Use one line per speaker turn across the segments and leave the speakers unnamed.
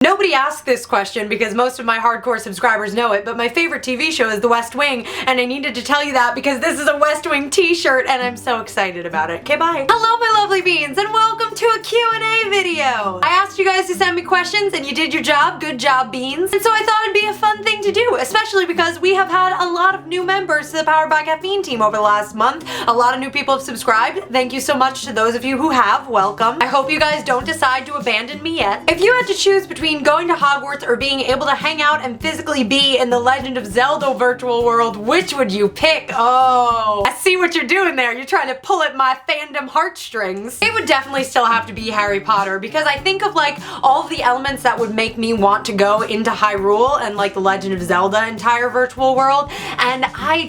Nobody asked this question because most of my hardcore subscribers know it, but my favorite TV show is The West Wing, and I needed to tell you that because this is a West Wing t-shirt and I'm so excited about it. Okay, bye. Hello, my lovely beans, and welcome to a Q&A video. I asked you guys to send me questions and you did your job. Good job, beans. And so I thought it'd be a fun thing to do, especially because we have had a lot of new members to the Powered by Caffeine team over the last month. A lot of new people have subscribed. Thank you so much to those of you who have. Welcome. I hope you guys don't decide to abandon me yet. If you had to choose between going to Hogwarts or being able to hang out and physically be in the Legend of Zelda virtual world, which would you pick? Oh, I see what you're doing there. You're trying to pull at my fandom heartstrings. It would definitely still have to be Harry Potter because I think of like all of the elements that would make me want to go into Hyrule and like the Legend of Zelda entire virtual world, and I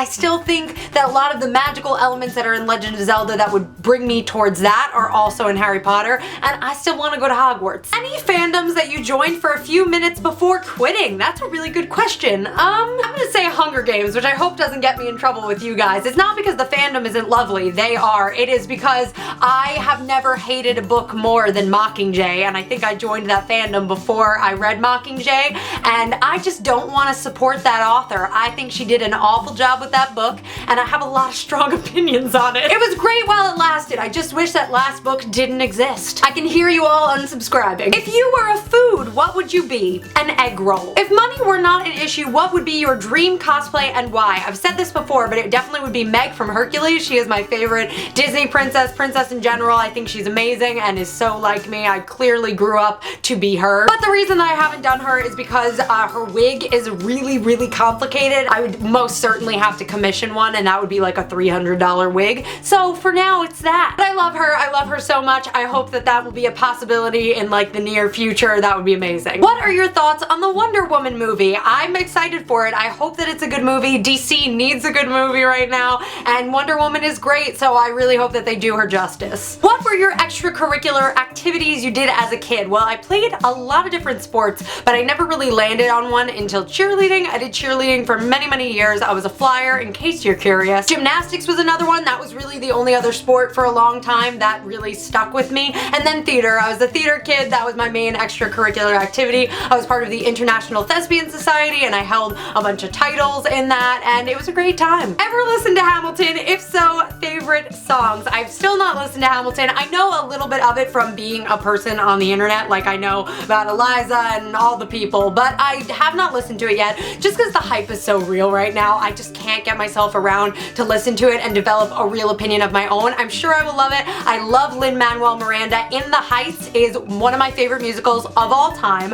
still think that a lot of the magical elements that are in Legend of Zelda that would bring me towards that are also in Harry Potter, and I still want to go to Hogwarts. Any fandoms that you joined for a few minutes before quitting? That's a really good question. I'm gonna say Hunger Games, which I hope doesn't get me in trouble with you guys. It's not because the fandom isn't lovely, they are. It is because I have never hated a book more than Mockingjay, and I think I joined that fandom before I read Mockingjay, and I just don't want to support that author. I think she did an awful job with that book, and I have a lot of strong opinions on it. It was great while it lasted. I just wish that last book didn't exist. I can hear you all unsubscribing. If you were a food, what would you be? An egg roll. If money were not an issue, what would be your dream cosplay and why? I've said this before, but it definitely would be Meg from Hercules. She is my favorite Disney princess in general. I think she's amazing and is so like me. I clearly grew up to be her. But the reason that I haven't done her is because her wig is really complicated. I would most certainly have to commission one, and that would be like a $300 wig. So for now, it's that. But I love her. I love her so much. I hope that that will be a possibility in like the near future. That would be amazing. What are your thoughts on the Wonder Woman movie? I'm excited for it. I hope that it's a good movie. DC needs a good movie right now, and Wonder Woman is great, so I really hope that they do her justice. What were your extracurricular activities you did as a kid? Well, I played a lot of different sports, but I never really landed on one until cheerleading. I did cheerleading for many years. I was a flyer, in case you're curious. Gymnastics was another one. That was really the only other sport for a long time that really stuck with me. And then theater. I was a theater kid. That was my main extracurricular activity. I was part of the International Thespian Society, and I held a bunch of titles in that, and it was a great time. Ever listened to Hamilton? If so, favorite songs? I've still not listened to Hamilton. I know a little bit of it from being a person on the internet, like I know about Eliza and all the people, but I have not listened to it yet, just because the hype is so real right now. I just can't get myself around to listen to it and develop a real opinion of my own. I'm sure I will love it. I love Lin-Manuel Miranda. In the Heights is one of my favorite musicals of all time,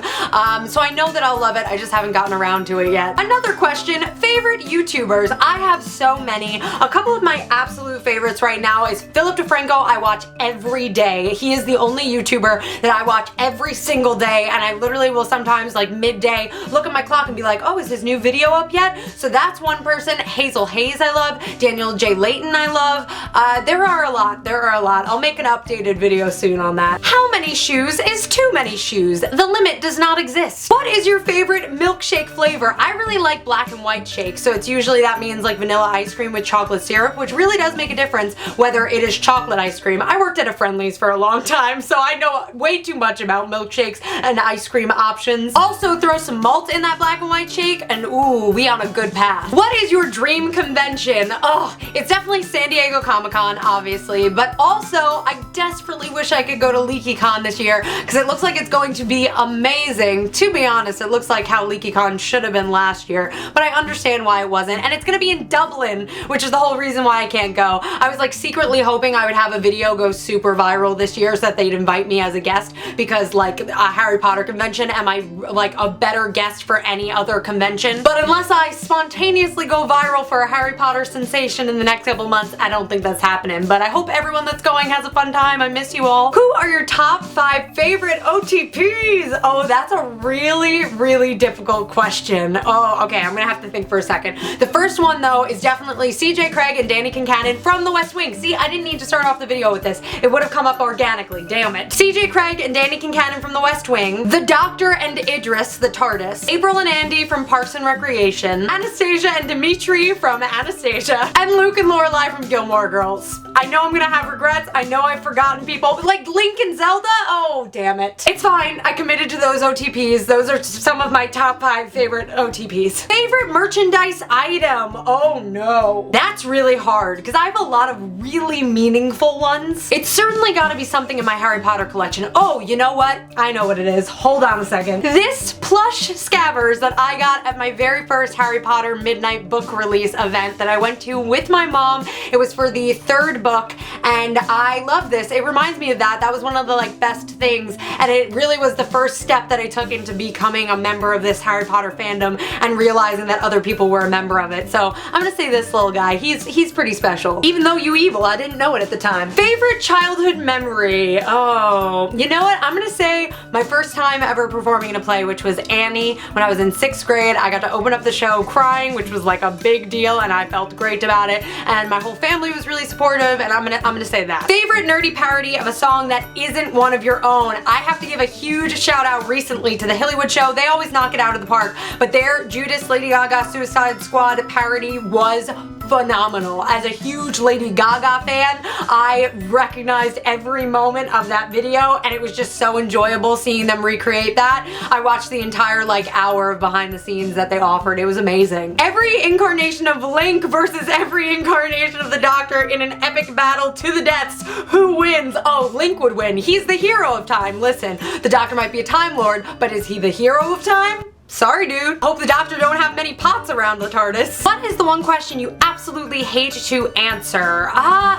so I know that I'll love it. I just haven't gotten around to it yet. Another question, favorite YouTubers? I have so many. A couple of my absolute favorites right now is Philip DeFranco. I watch every day. He is the only YouTuber that I watch every single day, and I literally will sometimes like midday look at my clock and be like, oh, is his new video up yet? So that's one person. Hazel Hayes I love. Daniel J. Layton I love. There are a lot. I'll make an updated video soon on that. How many shoes is too many shoes? The limit does not exist. What is your favorite milkshake flavor? I really like black and white shake, so it's usually that means like vanilla ice cream with chocolate syrup, which really does make a difference whether it is chocolate ice cream. I worked at a Friendly's for a long time, so I know way too much about milkshakes and ice cream options. Also throw some malt in that black and white shake, and ooh, we on a good path. What is your dream convention? Oh, it's definitely San Diego Comic-Con, obviously, but also I desperately wish I could go to LeakyCon this year because it looks like it's going to be amazing. To be honest, it looks like how LeakyCon should have been last year, but I understand why it wasn't, and it's gonna be in Dublin, which is the whole reason why I can't go. I was like secretly hoping I would have a video go super viral this year so that they'd invite me as a guest, because like a Harry Potter convention, am I like a better guest for any other convention? But unless I spontaneously go viral for a Harry Potter sensation in the next couple months, I don't think that's happening, but I hope everyone that's going has a fun time. I miss you all. Who are your top 5 favorite OTPs? Oh, that's a really difficult question. Oh, okay, I'm gonna have to think for a second. The first one though is definitely CJ Craig and Danny Kincannon from The West Wing. See, I didn't need to start off the video with this. It would have come up organically, damn it. CJ Craig and Danny Kincannon from The West Wing, the Doctor and Idris, the TARDIS, April and Andy from Parks and Recreation, Anastasia and Dimitri from Anastasia, and Luke and Lorelai from Gilmore Girls. I know I'm gonna have regrets. I know I've forgotten people, but like Link and Zelda? Oh, damn it. It's fine. I committed to those OTPs. Those are some of my top 5 favorite OTPs. Favorite merchandise item? Oh no. That's really hard because I have a lot of really meaningful ones. It's certainly gotta be something in my Harry Potter collection. Oh, you know what? I know what it is. Hold on a second. This plush Scabbers that I got at my very first Harry Potter midnight book release event that I went to with my mom. It was for the 3rd book and I love this. It reminds me of that. That was one of the best things, and it really was the first step that I took into becoming a member of this Harry Potter fandom and realizing that other people were a member of it. So I'm gonna say this little guy. He's pretty special. Even though you evil, I didn't know it at the time. Favorite childhood memory? Oh, you know what? I'm gonna say my first time ever performing in a play, which was Annie when I was in 6th grade. I got to open up the show crying, which was like a big deal, and I felt great about it. And my whole family was really supportive, and I'm gonna say that. Favorite nerdy parody of a song that isn't one of your own? I have to give a huge shout out recently to the Hillywood Show. They always knock it out of the park, but their Judas Lady Gaga Suicide Squad parody was phenomenal. As a huge Lady Gaga fan, I recognized every moment of that video, and it was just so enjoyable seeing them recreate that. I watched the entire hour of behind the scenes that they offered. It was amazing. Every incarnation of Link versus every incarnation of the Doctor in an epic battle to the deaths. Who wins? Oh, Link would win. He's the hero of time. Listen, the Doctor might be a Time Lord, but is he the hero of time? Sorry, dude. Hope the Doctor don't have many pots around the TARDIS. What is the one question you absolutely hate to answer?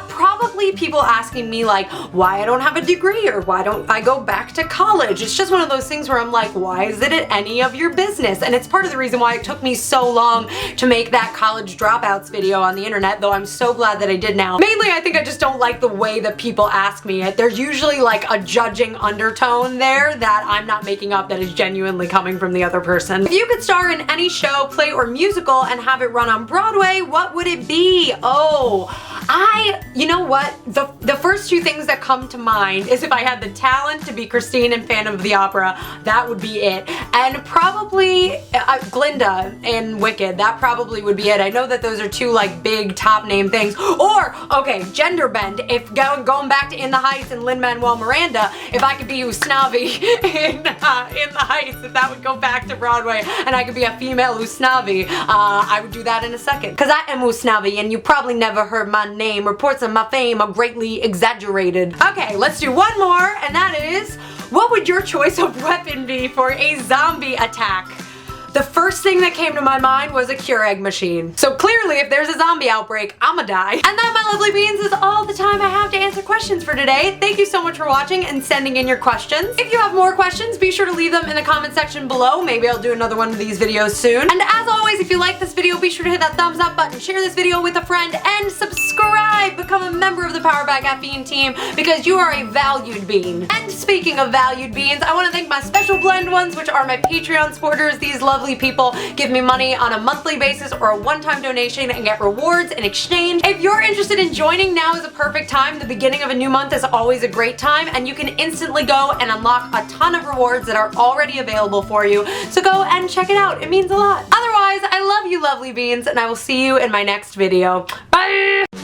Probably people asking me why I don't have a degree or why don't I go back to college. It's just one of those things where I'm like, why is it any of your business? And it's part of the reason why it took me so long to make that college dropouts video on the internet, though I'm so glad that I did now. Mainly, I think I just don't like the way that people ask me it. There's usually a judging undertone there that I'm not making up, that is genuinely coming from the other person. If you could star in any show, play, or musical and have it run on Broadway, what would it be? Oh, you know what? The first 2 things that come to mind is if I had the talent to be Christine in Phantom of the Opera, that would be it. And probably Glinda in Wicked, that probably would be it. I know that those are 2 big top name things. Or, okay, gender bend. If going back to In the Heights and Lin-Manuel Miranda, if I could be Usnavi in The Heights, if that would go back to Broadway and I could be a female Usnavi, I would do that in a second. Cause I am Usnavi and you probably never heard my name. Reports of my fame are greatly exaggerated. Okay, let's do one more, and that is, what would your choice of weapon be for a zombie attack? The first thing that came to my mind was a Keurig machine. So clearly, if there's a zombie outbreak, I'ma die. And that, my lovely beans, is all the time I have to answer questions for today. Thank you so much for watching and sending in your questions. If you have more questions, be sure to leave them in the comment section below. Maybe I'll do another one of these videos soon. And as always, if you like this video, be sure to hit that thumbs up button, share this video with a friend, and subscribe! Become a member of the Power Back Caffeine team because you are a valued bean. And speaking of valued beans, I want to thank my special blend ones, which are my Patreon supporters. These lovely people give me money on a monthly basis or a one-time donation and get rewards in exchange. If you're interested in joining, now is a perfect time. The beginning of a new month is always a great time, and you can instantly go and unlock a ton of rewards that are already available for you. So go and check it out. It means a lot. Otherwise, I love you, lovely beans, and I will see you in my next video. Bye!